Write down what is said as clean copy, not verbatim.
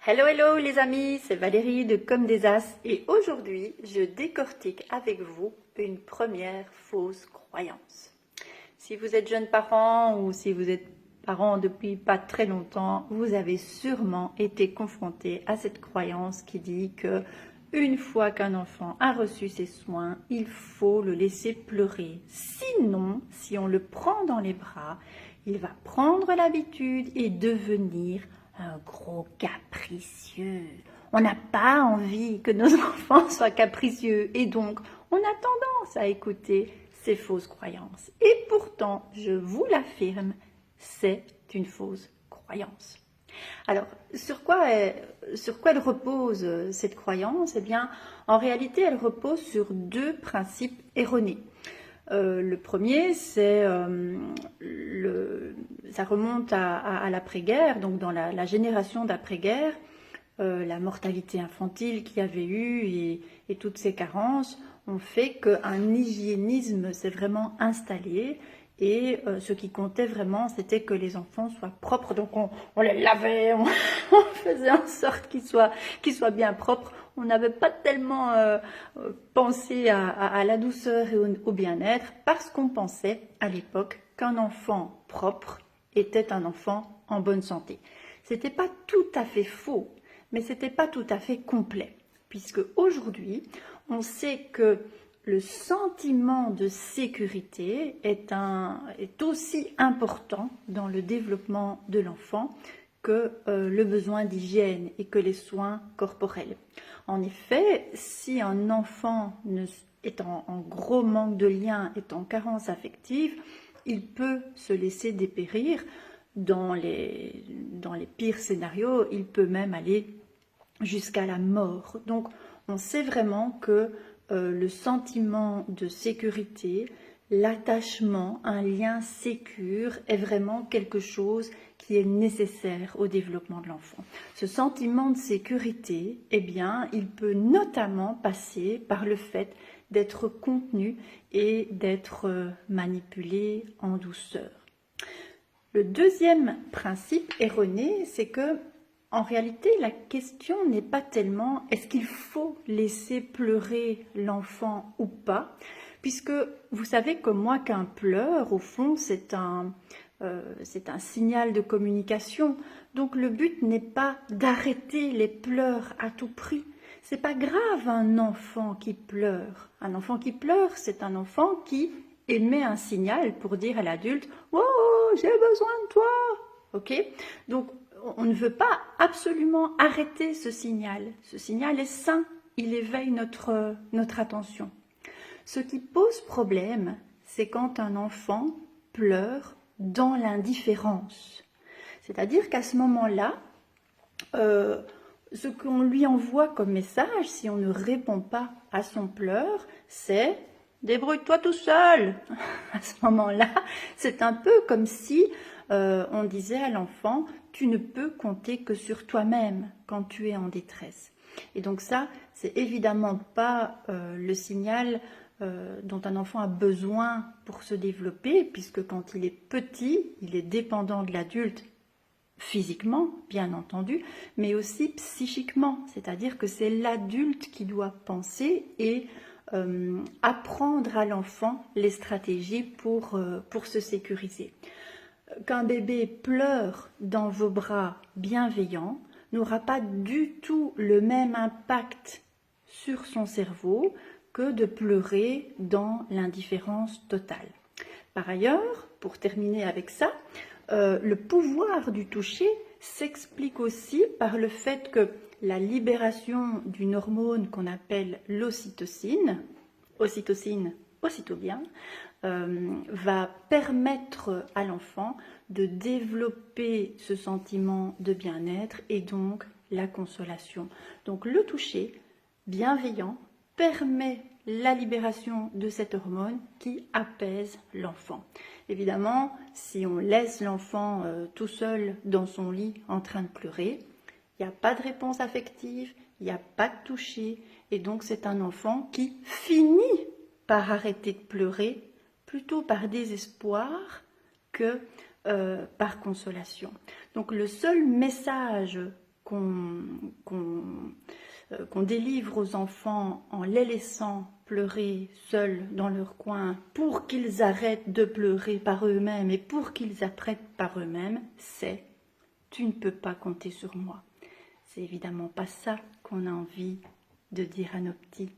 Hello, hello les amis, c'est Valérie de Comme des As et aujourd'hui, je décortique avec vous une première fausse croyance. Si vous êtes jeune parent ou si vous êtes parent depuis pas très longtemps, vous avez sûrement été confronté à cette croyance qui dit que une fois qu'un enfant a reçu ses soins, il faut le laisser pleurer. Sinon, si on le prend dans les bras, il va prendre l'habitude et devenir un gros capricieux. On n'a pas envie que nos enfants soient capricieux et donc on a tendance à écouter ces fausses croyances. Et pourtant, je vous l'affirme, c'est une fausse croyance. Alors, sur quoi elle repose cette croyance? Eh bien, en réalité, elle repose sur deux principes erronés. Le premier, ça remonte à l'après-guerre, donc dans la génération d'après-guerre, la mortalité infantile qu'il y avait eu et toutes ces carences ont fait qu'un hygiénisme s'est vraiment installé. Et ce qui comptait vraiment, c'était que les enfants soient propres. Donc on les lavait, on faisait en sorte qu'ils soient bien propres. On n'avait pas tellement pensé à la douceur et au bien-être parce qu'on pensait à l'époque qu'un enfant propre était un enfant en bonne santé. C'était pas tout à fait faux, mais c'était pas tout à fait complet. Puisque aujourd'hui, on sait que le sentiment de sécurité est aussi important dans le développement de l'enfant que le besoin d'hygiène et que les soins corporels. En effet, si un enfant est en gros manque de lien, est en carence affective, il peut se laisser dépérir. Dans les pires scénarios, il peut même aller jusqu'à la mort. Donc, on sait vraiment que le sentiment de sécurité, l'attachement, un lien sécure est vraiment quelque chose qui est nécessaire au développement de l'enfant. Ce sentiment de sécurité, eh bien, il peut notamment passer par le fait d'être contenu et d'être manipulé en douceur. Le deuxième principe erroné, c'est que en réalité, la question n'est pas tellement est-ce qu'il faut laisser pleurer l'enfant ou pas, puisque vous savez comme moi qu'un pleur, au fond, c'est un signal de communication. Donc le but n'est pas d'arrêter les pleurs à tout prix. C'est pas grave un enfant qui pleure. Un enfant qui pleure, c'est un enfant qui émet un signal pour dire à l'adulte « Oh, j'ai besoin de toi !» Ok? Donc, on ne veut pas absolument arrêter ce signal. Ce signal est sain, il éveille notre attention. Ce qui pose problème, c'est quand un enfant pleure dans l'indifférence. C'est-à-dire qu'à ce moment-là, ce qu'on lui envoie comme message, si on ne répond pas à son pleur, c'est « débrouille-toi tout seul ». À ce moment-là, c'est un peu comme si on disait à l'enfant « tu ne peux compter que sur toi-même quand tu es en détresse ». Et donc ça, c'est évidemment pas le signal dont un enfant a besoin pour se développer, puisque quand il est petit, il est dépendant de l'adulte physiquement, bien entendu, mais aussi psychiquement, c'est-à-dire que c'est l'adulte qui doit penser et apprendre à l'enfant les stratégies pour se sécuriser. Qu'un bébé pleure dans vos bras bienveillants n'aura pas du tout le même impact sur son cerveau que de pleurer dans l'indifférence totale. Par ailleurs, pour terminer avec ça, le pouvoir du toucher s'explique aussi par le fait que la libération d'une hormone qu'on appelle l'ocytocine, aussitôt bien, va permettre à l'enfant de développer ce sentiment de bien-être et donc la consolation. Donc le toucher bienveillant permet la libération de cette hormone qui apaise l'enfant. Évidemment, si on laisse l'enfant tout seul dans son lit en train de pleurer, il n'y a pas de réponse affective, il n'y a pas de toucher, et donc c'est un enfant qui finit par arrêter de pleurer, plutôt par désespoir que par consolation. Donc le seul message qu'on délivre aux enfants en les laissant pleurer seuls dans leur coin pour qu'ils arrêtent de pleurer par eux-mêmes et pour qu'ils apprennent par eux-mêmes, c'est « tu ne peux pas compter sur moi ». C'est évidemment pas ça qu'on a envie de dire à nos petits.